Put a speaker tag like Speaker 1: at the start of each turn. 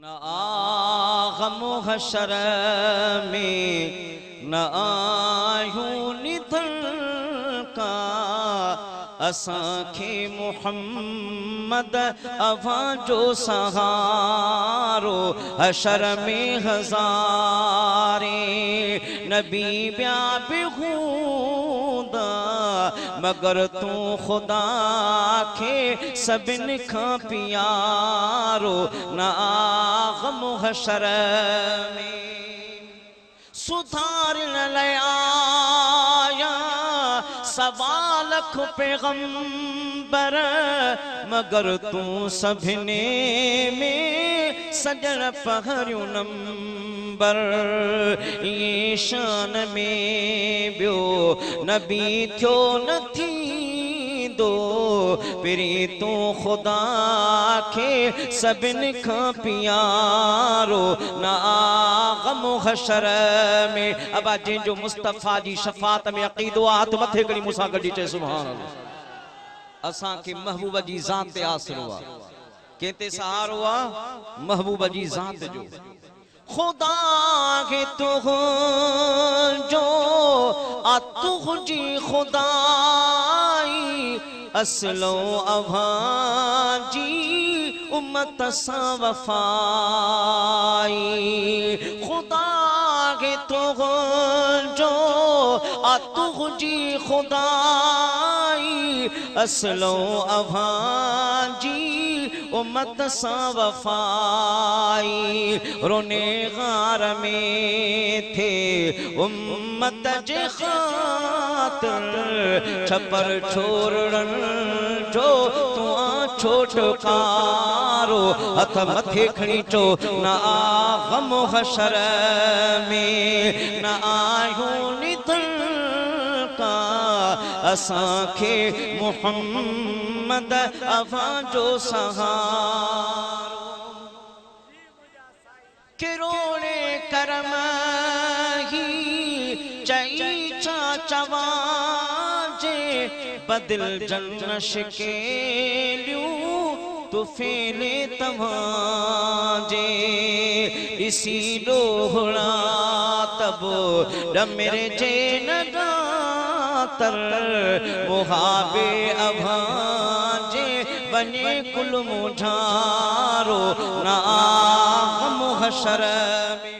Speaker 1: न आगम हशर में न आयूं निधन का असांखे मुहम्मद अवां जो सहारो हशर में हज़ारे नबी ॿिया बि हूंदा मगर तू खुदा खे सभिनि खां प्यारो न आगम हशर में सुधारण लाइ आया सवा लख पैगंबर मगर तू सभिनी में सजण पहरियों नंबर ये शान में बियो नबी थियो न थींदो पिरी तू खुदा खे सभिनि खां प्यारो न आगम हशर में अबा जंहिंजो मुस्तफ़ा जी शफ़ात में अक़ीदो आहे हथ मथे करी मूंसां गॾु चए सुभान अल्लाह। असांखे महबूब जी ज़ात ते आसरो आहे कंहिं ते सहारो आहे महबूब जी ज़ात जो खुदा के तुझो आ तुझी खुदाई असलो अवां जी उम्मत सां वफ़ाई खुदा के तुझो आ तुझी खुदाई असलो अवां जी उम्मत सां वफ़ाई रोने गार में थे उम्मत जे ख़ातिर छपर छोड़न जो तू छोटकारो हथ मथे खणी चो न आगम हशर में न आयूं निधन का असांखे मुहम्मद अवां जो सहारो किरोड़े करम ही चई चा चवाजे बदिल जन शिकेलियूं तो फेले तवाजे इसी लोहड़ा तब डमरे जे न तर मुहाबे अभाजे बने कुल मुझारो न आगम हशर में